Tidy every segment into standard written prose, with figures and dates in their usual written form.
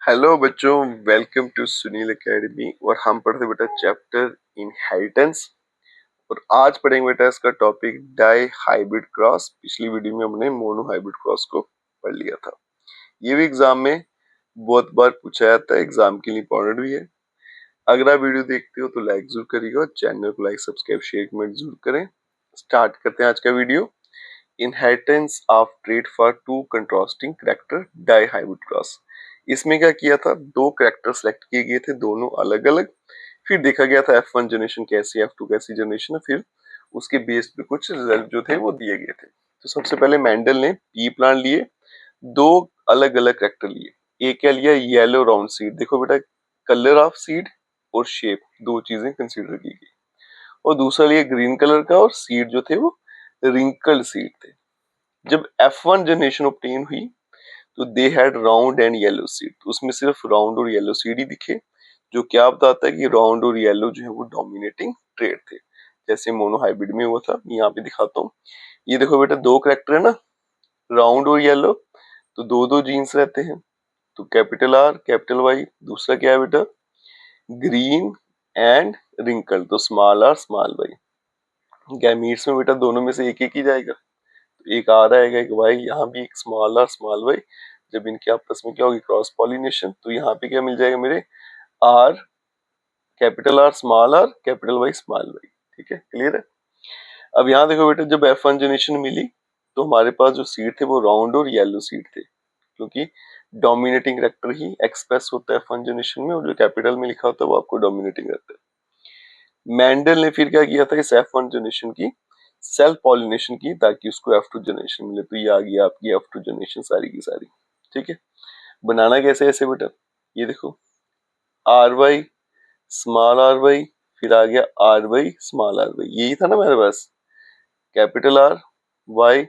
Hello बच्चों, welcome to Sunil academy. और हम पढ़ते बेटा चैप्टर इनहेरिटेंस। और आज पढ़ेंगे बेटा इसका टॉपिक डाई हाइब्रिड क्रॉस। पिछली वीडियो में हमने मोनो हाइब्रिड क्रॉस को पढ़ लिया था। ये भी एग्जाम में बहुत बार पूछा जाता है, एग्जाम के लिए इंपॉर्टेंट भी है। अगर आप वीडियो देखते हो तो लाइक जरूर करिएगा, चैनल को लाइक सब्सक्राइब शेयर कमेंट जरूर करें। स्टार्ट करते हैं आज का video. Inheritance of trait for two contrasting character dihybrid cross. इसमें क्या किया था, दो कैरेक्टर सेलेक्ट किए गए थे, दोनों अलग अलग। फिर देखा गया था F1 जनरेशन कैसी, F2 कैसी जनरेशन है। फिर उसके बेस पे कुछ रिजल्ट जो थे वो दिए गए थे। तो सबसे पहले मेंडल ने पी प्लांट लिए, दो अलग अलग कैरेक्टर लिए। एक क्या लिया, येलो राउंड सीड। देखो बेटा, कलर ऑफ सीड और शेप दो चीजें कंसीडर की गई। और दूसरा लिया ग्रीन कलर का, और सीड जो थे वो रिंकल्ड सीड थे। जब F1 जनरेशन ऑब्टेन हुई तो they had round and yellow seed. उसमें सिर्फ राउंड और येलो सीड ही दिखे, जो क्या बताता है कि राउंड और येलो जो है वो डोमिनेटिंग ट्रेड थे, जैसे मोनो हाइब्रिड में हुआ था। यहाँ पे दिखाता हूँ। ये देखो बेटा, दो करेक्टर है ना, राउंड और येलो। तो दो दो जीन्स रहते हैं, तो कैपिटल आर कैपिटल वाई। दूसरा क्या है बेटा, ग्रीन एंड रिंकल, तो small R small Y. Gametes में बेटा दोनों में से एक एक ही जाएगा, तो एक आर आएगा एक वाई। यहाँ भी एक स्मॉल आर स्मॉल वाई। जब इनके आपस में क्या होगी, क्रॉस पॉलिनेशन, तो यहाँ पे क्या मिल जाएगा मेरे, R capital R small R capital Y small Y. ठीक है, क्लियर है। अब यहाँ देखो बेटा, जब F1 जनरेशन मिली तो हमारे पास जो सीड थे वो राउंड और येलो सीड थे, क्योंकि डोमिनेटिंग कैरेक्टर ही एक्सप्रेस होता है F1 जनरेशन में, और जो कैपिटल में लिखा होता है वो आपको डोमिनेटिंग रहता है। मेंडल ने फिर क्या किया था, इस F1 जनरेशन की सेल्फ पॉलिनेशन की, ताकि उसको F2 जनरेशन मिले। तो ये आ गई आपकी F2 जनरेशन सारी की सारी। ठीक है, बनाना कैसे ऐसे बेटा, ये देखो, R Y small R Y, फिर आ गया R Y small R Y. यही था ना मेरे पास, कैपिटल आर वाई,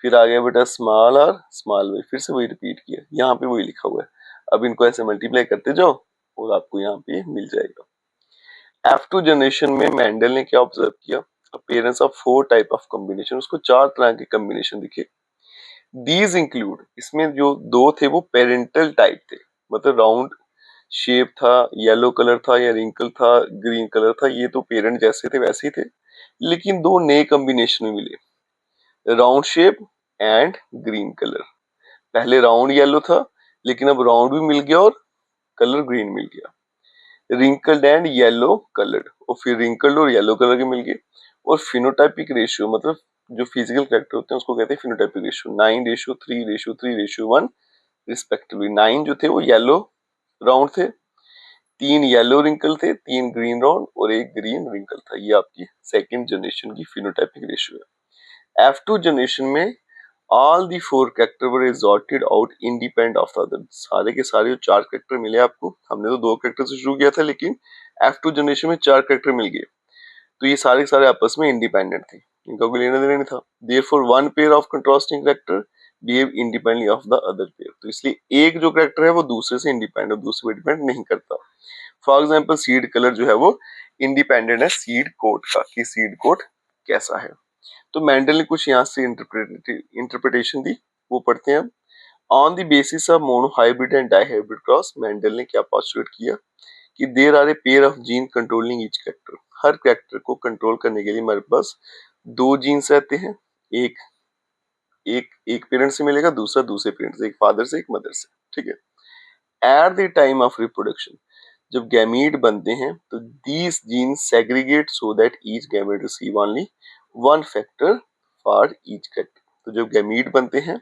फिर आ गया बेटा स्मॉल आर स्मॉल वाई। फिर से वही रिपीट किया, यहाँ पे वही लिखा हुआ है। अब इनको ऐसे मल्टीप्लाई करते जाओ और आपको यहाँ पे मिल जाएगा। F2 जनरेशन में मेंडल ने क्या ऑब्जर्व किया, appearance of four type of combination. उसको चार तरह के कॉम्बिनेशन दिखे। दीज इंक्लूड, इसमें जो दो थे वो पेरेंटल टाइप थे, मतलब राउंड शेप था, येलो कलर था या रिंकल था, ग्रीन कलर था। ये तो पेरेंट जैसे थे वैसे ही थे, लेकिन दो नए कॉम्बिनेशन में मिले, round shape and green colour. पहले राउंड येलो था, लेकिन अब राउंड भी मिल गया और कलर ग्रीन मिल गया। रिंकल्ड एंड येलो कलर्ड, और फिर रिंकल्ड और येलो कलर के मिल गए। और फिनोटाइपिक रेशियो, मतलब जो फिजिकल कैरेक्टर होते हैं उसको कहते हैं फिनोटाइपिक रेशियो। 9:3:3:1 रिस्पेक्टिवली। 9 जो थे वो येलो राउंड थे, 3 येलो रिंकल थे, 3 ग्रीन राउंड और एक ग्रीन रिंकल था। ये आपकी सेकंड जनरेशन की फिनोटाइपिक रेशियो है। F2 जनरेशन में all the four character were resorted out independent of the other. सारे के सारे जो चार कैरेक्टर मिले आपको, हमने तो दो कैरेक्टर से शुरू किया था, लेकिन F2 जनरेशन में चार कैरेक्टर मिल गए, तो ये सारे के सारे आपस में इंडिपेंडेंट थे, इनका कोई लेना देना नहीं था। Therefore one pair of contrasting character behave independently of the other pair. तो इसलिए एक जो कैरेक्टर है वो दूसरे से इंडिपेंडेंट और दूसरे पे डिपेंड नहीं करता। फॉर एग्जाम्पल सीड कलर जो है वो इंडिपेंडेंट है सीड कोट का, कि सीड कोट कैसा है। तो मेंडल ने कुछ यहाँ से इंटरप्रिटेशन दी, वो पढ़ते हैं हम। On the basis of monohybrid and dihybrid cross, Mendel ने क्या पोस्टुलेट किया कि there are a pair of gene controlling each character. हर कैरेक्टर को कंट्रोल करने के लिए हमारे पास दो जीन्स रहते हैं। एक एक पेरेंट से मिलेगा, दूसरा दूसरे पेरेंट से, एक फादर से एक मदर से। ठीक है। At the time of reproduction, जब गैमीट बनते हैं तो these genes segregate so that each gamete receive only one factor for each character. तो जब गैमीट बनते हैं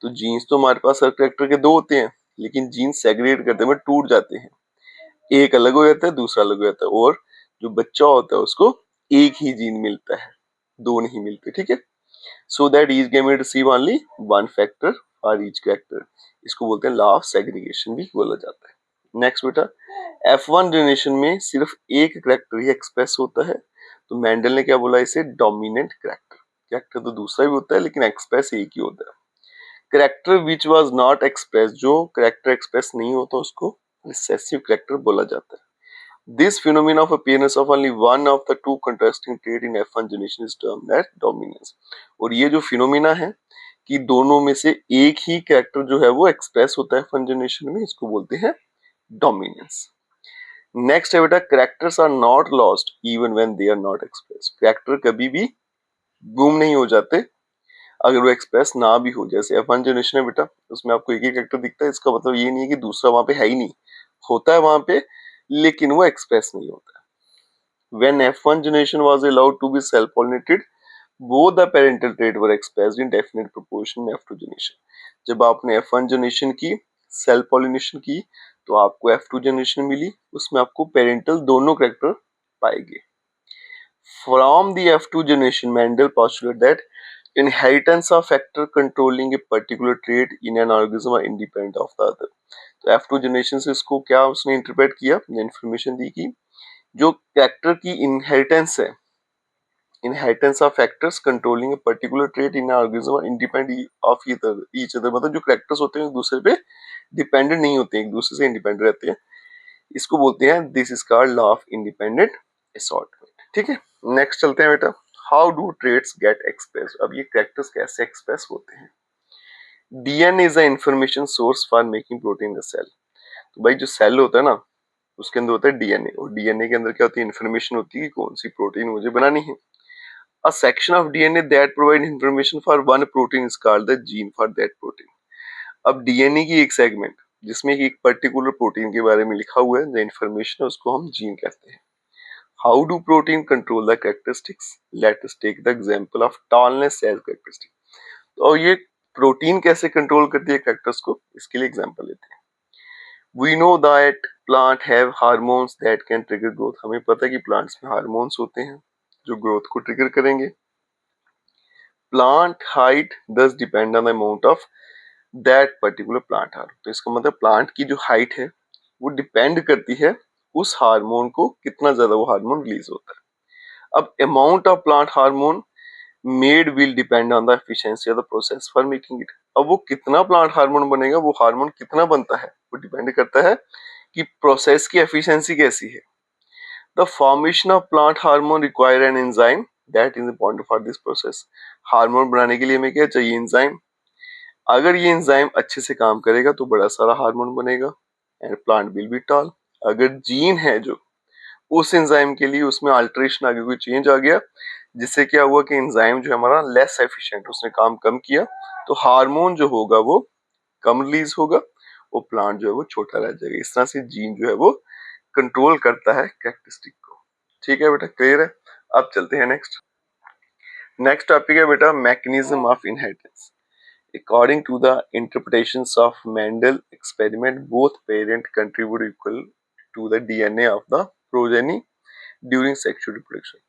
तो जीन्स तो हमारे पास हर कैरेक्टर के दो होते हैं, लेकिन जीन्स सेग्रीगेट करते में टूट जाते हैं। एक अलग हो जाता है, दूसरा अलग हो जाता है, और जो बच्चा होता है उसको एक ही जीन मिलता है, दो नहीं मिलते। ठीक है। So that each gamete receive only one factor for each character. इसको बोलते हैं लॉ ऑफ सेग्रीगेशन भी बोला जाता है। नेक्स्ट बेटा, F1 जनरेशन में सिर्फ एक कैरेक्टर ही एक्सप्रेस होता है, तो मेंडल ने क्या बोला, इसे डोमिनेंट कैरेक्टर। कैरेक्टर तो दूसरा भी होता है, लेकिन एक्सप्रेस एक ही होता है। Character which was not express, जो कैरेक्टर एक्सप्रेस नहीं होता उसको रिसेसिव कैरेक्टर बोला जाता है। This phenomenon of appearance of only one of the two contrasting trait in F1 generation is termed as dominance। और ये जो फिनोमिना है कि दोनों में से एक ही कैरेक्टर जो है वो एक्सप्रेस होता है F1 जनरेशन में, इसको बोलते हैं डोमिनेंस। नेक्स्ट है बेटा, characters are not lost even when they are not express. Character कभी भी गुम नहीं हो जाते अगर वो एक्सप्रेस ना भी हो। जैसे F1 जनरेशन है बेटा, उसमें आपको एक ही कैरेक्टर दिखता है, इसका मतलब ये नहीं है कि दूसरा वहां पे है ही नहीं, होता है वहां पे, लेकिन वो एक्सप्रेस नहीं होता। When F1 generation was allowed to be self-pollinated, both the parental trait were expressed in definite proportion in F2 generation. जब आपने F1 जनरेशन की सेल्फ पॉलिनेशन की तो आपको F2 जनरेशन मिली, उसमें आपको पेरेंटल दोनों कैरेक्टर पाएंगे। From the F2 generation, Mendel postulated that inheritance of factor controlling a particular trait in an organism are independent of the other. तो F2 जनरेशन से इसको क्या उसने इंटरप्रेट किया, इंफॉर्मेशन दी कि जो कैरेक्टर की इनहेरिटेंस है, inheritance of factors controlling a particular trait in an organism are independent of each other, मतलब जो कैरेक्टर्स होते हैं एक दूसरे पे डिपेंडेंट नहीं होते, एक दूसरे से इंडिपेंडेंट रहते हैं, इसको बोलते हैं this is called law of independent assortment. ठीक है, नेक्स्ट चलते हैं बेटा, how do traits get express. अब ये कैरेक्टर्स कैसे एक्सप्रेस होते हैं। DNA is a information source for making protein in the cell. तो भाई जो सेल होता है ना, उसके अंदर होता है डीएनए, और डीएनए के अंदर क्या होती है, इन्फॉर्मेशन होती है कि कौन सी प्रोटीन मुझे बनानी है। A section of DNA that provide information for one protein is called the gene for that protein. अब डीएनए की एक सेगमेंट जिसमें एक पर्टिकुलर प्रोटीन के बारे में लिखा हुआ है, जो इन्फॉर्मेशन है, उसको हम जीन कहते हैं। How do protein control the characteristics, let us take the example of tallness as characteristic. तो ये प्रोटीन कैसे कंट्रोल करती है कैरेक्टर्स को, इसके लिए एग्जांपल लेते हैं। We know that plant have hormones that can trigger growth. हमें पता है कि प्लांट्स में हार्मोन्स होते हैं जो ग्रोथ को ट्रिगर करेंगे। प्लांट हाइट दस depend on the amount of that particular plant hormone. तो इसका मतलब प्लांट की जो हाइट है वो डिपेंड करती है उस हार्मोन को, कितना ज्यादा वो हार्मोन रिलीज होता है। अब amount of plant hormone made will depend on the efficiency of the process for making it. अब वो कितना प्लांट हार्मोन बनेगा, वो हार्मोन कितना बनता है, वो डिपेंड करता है कि प्रोसेस की एफिशिएंसी कैसी है। The formation of plant hormone require an enzyme that is important for this process. Hormone बनाने के लिए हमें क्या चाहिए, एंजाइम। अगर ये एंजाइम अच्छे से काम करेगा तो बड़ा सारा हार्मोन बनेगा and plant will be toll. अगर जीन है जो उस एंजाइम के लिए उसमें अल्टरेशन आ गया, कोई चेंज आ गया, जिससे क्या हुआ कि एंजाइम जो है हमारा लेस एफिशिएंट, उसने काम कम किया, तो हार्मोन जो होगा वो कम रिलीज होगा, वो प्लांट जो है वो छोटा रह जाएगा। इस तरह से जीन जो है वो कंट्रोल करता है कैरेक्टरिस्टिक को। ठीक है बेटा, क्लियर है। अब चलते हैं नेक्स्ट। नेक्स्ट टॉपिक है बेटा mechanism of inheritance. According to the interpretations of Mendel experiment, both parents contribute equal to the DNA of the progeny during sexual reproduction.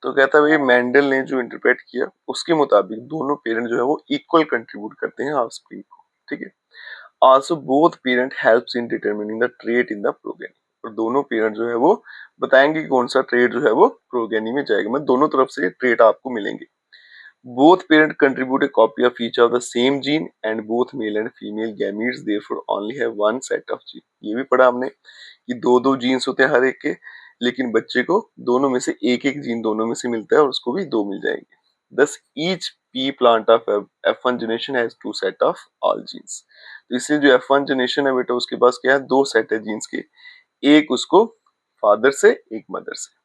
तो कहता है भाई मेंडल ने जो इंटरप्रेट किया उसके मुताबिक दोनों पेरेंट जो है वो इक्वल कंट्रीब्यूट करते हैं ऑफस्प्रिंग को। ठीक है, also both parent helps in determining the trait in the progeny. और दोनों पेरेंट जो है वो बताएंगे कि कौन सा ट्रेट जो है वो प्रोगेनी में जाएगा, मतलब दोनों तरफ से ट्रेट आपको मिलेंगे। Both parents contribute a copy of each of the same gene and both male and female gametes therefore only have one set of gene। ये भी पढ़ा हमने कि दो दो जीन्स होते हैं हर एक के, लेकिन बच्चे को दोनों में से एक एक जीन दोनों में से मिलता है और उसको भी दो मिल जाएंगे। Thus each pea plant of F1 generation has two set of all genes। तो इसलिए जो F1 जनरेशन है बेटा उसके पास क्या है, दो सेट है जीन्स के, एक उसको फादर से एक मदर से।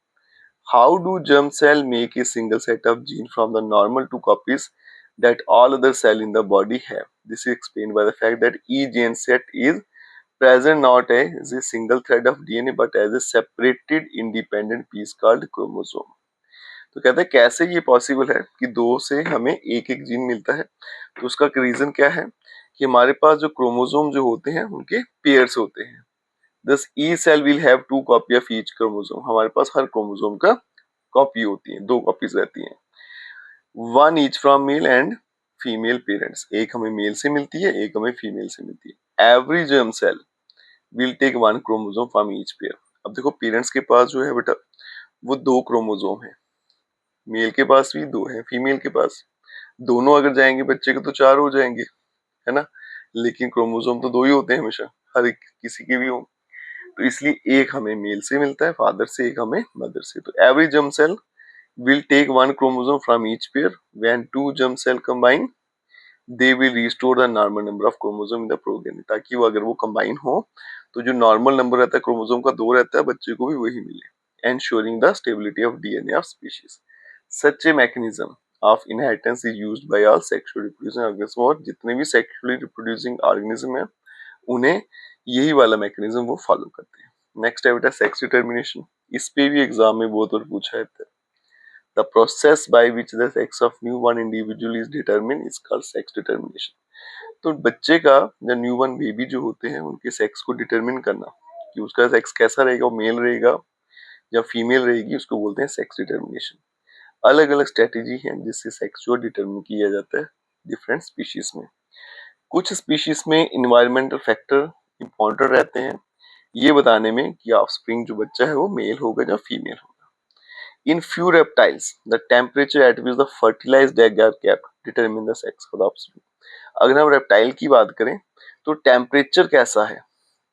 How do germ cell make a single set of gene from the normal two copies that all other cell in the body have? This is explained by the fact that each gene set is present not as a single thread of DNA but as a separated independent piece called chromosome। तो कहते हैं कैसे ये possible है कि दो से हमें एक एक जीन मिलता है। तो उसका रीजन क्या है कि हमारे पास जो क्रोमोसोम जो होते हैं उनके पेयर्स होते हैं। Thus each cell will have two copy of each chromosome। हमारे पास हर क्रोमोसोम का कॉपी होती है, दो कॉपीज रहती हैं। One each from male and female parents, एक हमें मेल से मिलती है, एक हमें फीमेल से मिलती है। Every germ cell will take one chromosome from each pair. अब देखो पेरेंट्स के पास जो है बेटा वो दो क्रोमोसोम है, मेल के पास भी दो है, फीमेल के पास दोनों अगर जाएंगे बच्चे के तो चार हो जाएंगे, है ना, लेकिन क्रोमोसोम तो दो ही होते हैं हमेशा, हर एक किसी के भी हो। तो इसलिए एक हमें मेल से मिलता है फादर से, एक हमें मदर से। तो every germ cell will take one chromosome from each pair। When two germ cell combine, they will restore the normal number of chromosome in the progeny, ताकि वो अगर वो कंबाइन हो तो जो नॉर्मल नंबर रहता है क्रोमोसोम का 2 रहता है, बच्चे को भी वही मिले, ensuring the stability of DNA of species. Such a mechanism of inheritance is used by all sexually reproducing organism, और जितने भी सेक्सुअली रिप्रोड्यूसिंग ऑर्गेनिज्म है उन्हें यही वाला मैकेनिज्म वो फॉलो करते हैं। नेक्स्ट है बेटा सेक्स डिटर्मिनेशन। इस पे भी एग्जाम में बहुत बार पूछा है। The process by which the sex of newborn individual is determined is called sex determination। तो बच्चे का जो न्यूबॉर्न बेबी जो होते हैं उनके सेक्स को डिटरमिन करना कि उसका सेक्स कैसा रहेगा, वो मेल रहेगा या फीमेल रहेगी, उसको बोलते हैं सेक्स डिटर्मिनेशन। अलग अलग स्ट्रेटेजी है जिससे सेक्स को डिटरमिन किया जाता है डिफरेंट स्पीशीज में। कुछ स्पीशीज में इन्वायरमेंटल फैक्टर इंपॉर्टेंट रहते हैं ये बताने में कि ऑफस्प्रिंग जो बच्चा है वो मेल होगा या फीमेल होगा। In few reptiles, the temperature at which the fertilized egg are kept determine the sex of the offspring। अगर हम रेप्टाइल की बात करें तो टेम्परेचर कैसा है,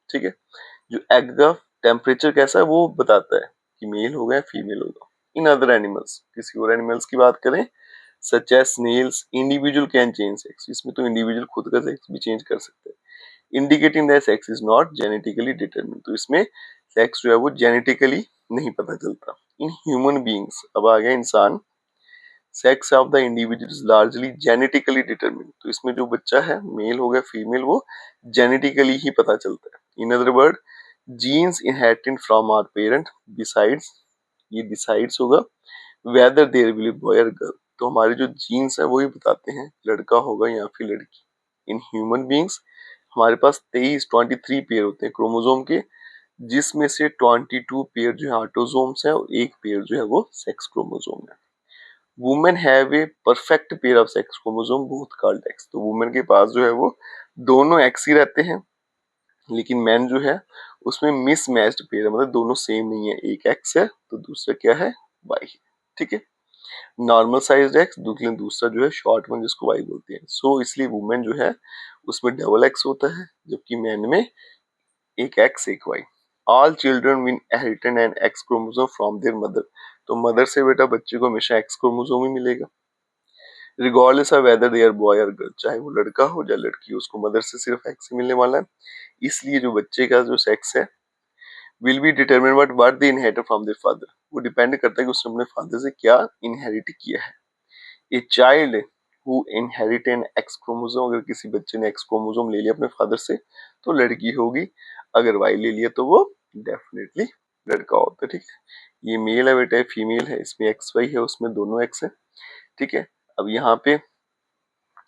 ठीक है, जो एग का टेम्परेचर कैसा है वो बताता है कि मेल होगा या फीमेल होगा। इन अदर एनिमल्स, किसी और एनिमल्स की बात करें such as snails, individual can change sex, इसमें तो इंडिविजुअल खुद का सेक्स भी चेंज कर सकते हैं। Indicating that sex is not genetically determined, तो इसमें सेक्स जो है वो जेनेटिकली नहीं पता चलता। इन ह्यूमन बीइंग्स, अब आ गया इंसान, sex of the individual is largely genetically determined, तो इसमें जो बच्चा है मेल हो गया फीमेल वो जेनेटिकली ही पता चलता है। In other word genes inherited from our parent besides, ये डिसाइड्स होगा whether there will be boy और गर्ल, तो हमारे जो जीन्स है वही बताते हैं लड़का होगा या फिर लड़की। इन ह्यूमन बीइंग्स हमारे पास 23 पेयर होते हैं क्रोमोसोम के, जिसमें से 22 पेयर जो है ऑटोसोम्स है और एक पेयर जो है वो सेक्स क्रोमोसोम है। Women have a perfect pair of sex chromosome both called x, तो वुमेन के पास जो है वो दोनों एक्स ही रहते हैं, लेकिन मैन जो है उसमें मिसमैच्ड पेयर है, मतलब दोनों सेम नहीं है, एक एक्स है तो दूसरा क्या है वाई है, ठीक है। नॉर्मल साइज एक्स, दूसरा जो है शॉर्ट वन जिसको वाई बोलते हैं। सो इसलिए वुमेन जो है उसमें डबल एक्स होता है, जबकि मैन में एक एक्स एक Y. All children will inherit an X chromosome from their mother, तो मदर से बेटा बच्चे को हमेशा एक्स क्रोमोसोम ही मिलेगा, regardless of whether they are boy और गर्ल, चाहे वो लड़का हो या लड़की हो, उसको मदर से सिर्फ एक्स ही मिलने वाला है। इसलिए जो बच्चे का जो सेक्स है will be determine what they inherit from their father, वो डिपेंड करता है कि उसने अपने फादर से क्या इनहेरिट किया है। A child who inherit an X chromosome, अगर किसी बच्चे ने एक्स क्रोमोसोम ले लिया अपने फादर से तो लड़की होगी, अगर वाई ले लिया तो वो डेफिनेटली लड़का होता है, ठीक है। ये मेल है बेटा, फीमेल है, इसमें एक्स वाई है उसमें दोनों एक्स है, ठीक है। अब यहाँ पे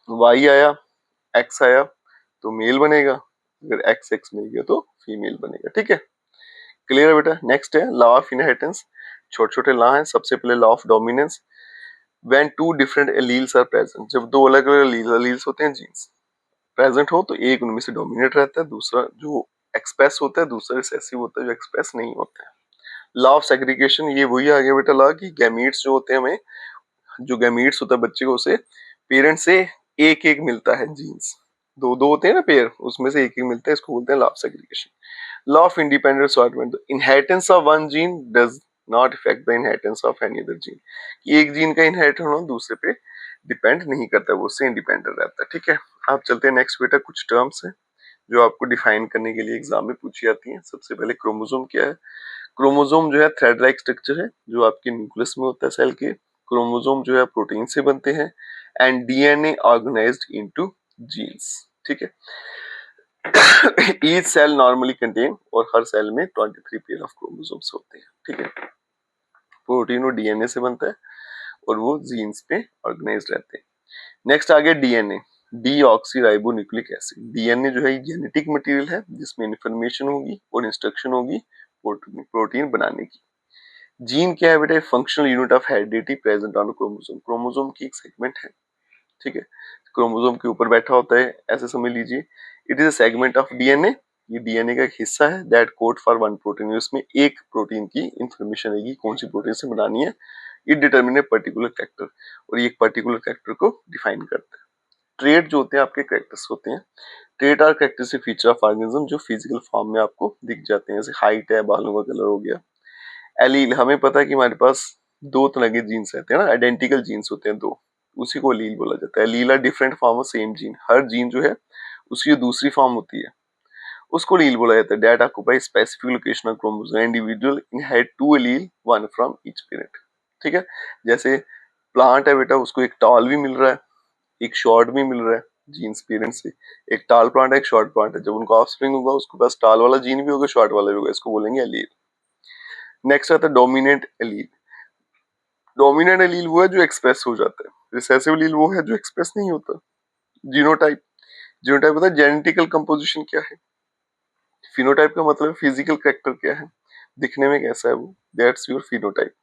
वाई आया एक्स आया तो मेल बनेगा, अगर एक्स एक्स मिल गया तो फीमेल बनेगा, ठीक है। क्लियर है बेटा। नेक्स्ट है लॉ ऑफ इनहेरिटेंस, छोटे छोटे लॉ हैं। सबसे पहले law of dominance, when two different alleles are present, जब दो अलग अलग एलील्स होते हैं जीन्स प्रेजेंट हो तो एक उनमें से डोमिनेट रहता है, दूसरा जो एक्सप्रेस होता है, दूसरा रिसेसिव होता है जो एक्सप्रेस नहीं होता है। लॉ ऑफ सेग्रीगेशन, ये वही आ गया बेटा लॉ की गैमीट्स जो होते हैं, हमें जो गैमीट्स होता है बच्चे को उसे पेरेंट से एक एक मिलता है जीन्स, दो दो होते हैं ना पेयर, उसमें से एक एक मिलता है, इसको बोलते हैं law of segregation. Law of independent assortment, inheritance of one gene does not effect the inheritance of any other gene, एक जीन का इनहेरिट होना दूसरे पे डिपेंड नहीं करता, वो उससे इंडिपेंडेंट रहता है, ठीक है। आप चलते हैं नेक्स्ट बेटा, कुछ टर्म्स है जो आपको डिफाइन करने के लिए एग्जाम में पूछी जाती है। सबसे पहले क्रोमोसोम क्या है। क्रोमोसोम जो है थ्रेड लाइक स्ट्रक्चर है जो आपके न्यूक्लियस में होता है सेल के। क्रोमोसोम जो है प्रोटीन से बनते हैं and DNA organised into genes, ठीक है। ईच सेल नॉर्मली कंटेन, और हर सेल में 23 पेयर ऑफ क्रोमोसोम्स होते हैं, ठीक है। प्रोटीन और डीएनए से बनता है और वो जीन्स पे ऑर्गेनाइज्ड रहते हैं। नेक्स्ट आ गया DNA, deoxyribo nucleic acid. DNA जो है जेनेटिक मटेरियल है जिसमें इंफॉर्मेशन होगी और इंस्ट्रक्शन होगी प्रोटीन बनाने की। जीन क्या है बेटा, functional unit of heredity present on chromosome, chromosome की एक सेगमेंट है, ठीक है। क्रोमोसोम के ऊपर बैठा होता है, ऐसे समझ लीजिए। It is a segment of DNA, ये डीएनए का एक हिस्सा है that code for one protein, उसमें एक प्रोटीन की इंफॉर्मेशन आएगी कौन सी प्रोटीन से बनानी है। It determine a particular factor, और ये एक पर्टिकुलर फैक्टर को डिफाइन करता है। ट्रेट जो होते हैं आपके कैरेक्टर्स होते हैं। Trait are characteristic feature of organism जो फिजिकल फॉर्म में आपको दिख जाते हैं, जैसे हाइट है, बालों का कलर हो गया। एलील, हमें पता है कि हमारे पास दो तरह के जीन्स रहते हैं ना, आइडेंटिकल जीन्स होते हैं दो, उसी को लील बोला जाता है। Allele are different form of same gene, हर जीन जो है उसकी दूसरी फॉर्म होती है उसको लील बोला जाता है। That occupy specific location of chromosome, individual inherit two allele, one from each parent. ठीक है, जैसे प्लांट है बेटा, उसको एक टॉल भी मिल रहा है, एक शॉर्ट भी मिल रहा है जीन्स पेरेंट से। एक टाल प्लांट है, एक शॉर्ट प्लांट है, जब उनका ऑफस्प्रिंग होगा उसके पास टाल वाला जीन भी होगा, शॉर्ट वाला भी होगा, इसको बोलेंगे एलील। नेक्स्ट आता है डोमिनेंट एलील। डोमिनेंट एलील वो है जो एक्सप्रेस हो जाता है, रिसेसिव एलील वो है जो एक्सप्रेस नहीं होता। जीनोटाइप, जीनोटाइप होता है जेनेटिकल कंपोजिशन क्या है। फिनोटाइप का मतलब फिजिकल कैरेक्टर क्या है, दिखने में कैसा है वो, that's your phenotype.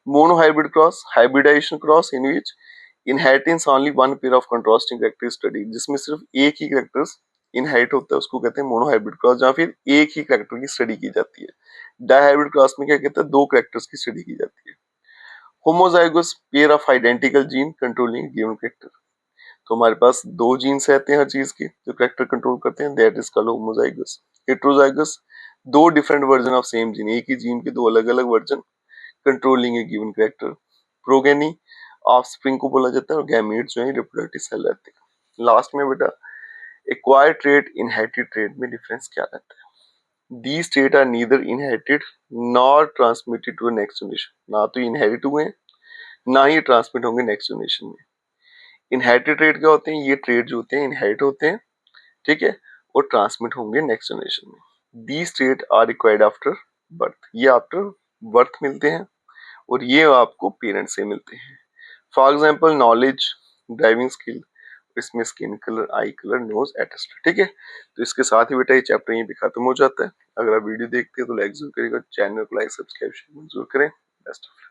Monohybrid cross, hybridisation cross in which inheritance only one pair of contrasting character study, जिसमें सिर्फ एक ही कैरेक्टर्स इनहेरिट होता है उसको कहते हैं मोनोहाइब्रिड क्रॉस, जहाँ फिर एक ही कैरेक्टर की स्टडी की जाती है। डाइहाइब्रिड क्रॉस में क्या कहते हैं, दो कैरेक्टर्स की स्टडी की जाती है। Homozygous pair of identical gene controlling given character, तो हमारे पास दो जीन्स रहते हैं हर चीज के जो कैरेक्टर कंट्रोल करते हैं, that is called homozygous. Heterozygous, दो different version of same gene, एक ही जीन के दो अलग अलग version controlling a given character. Progeny, offspring को बोला जाता है, और गैमेट्स जो है रिप्रोडक्टिव सेल रहते हैं। लास्ट में बेटा एक्वायर्ड ट्रेट इनहेरिटेड ट्रेट में डिफरेंस क्या रहता है। These traits are neither inherited nor transmitted to the next generation, ना तो इनहेरिट हुए हैं ना ही ट्रांसमिट होंगे नेक्स्ट जनरेशन में। इनहेरिटेड ट्रेट क्या होते हैं, ये ट्रेट जो होते हैं इनहेरिट होते हैं, ठीक है, और ट्रांसमिट होंगे नेक्स्ट जनरेशन में। These trait are required after birth, ये आफ्टर बर्थ मिलते हैं और ये आपको पेरेंट्स से मिलते हैं। For example knowledge, driving skill, इसमें skin colour, eye colour, nose et cetera. ठीक है, तो इसके साथ ही बेटा ये चैप्टर यहीं पे खत्म हो जाता है। अगर आप वीडियो देखते हैं तो लाइक जरूर करिएगा, चैनल को लाइक सब्सक्राइब जरूर करें। Best of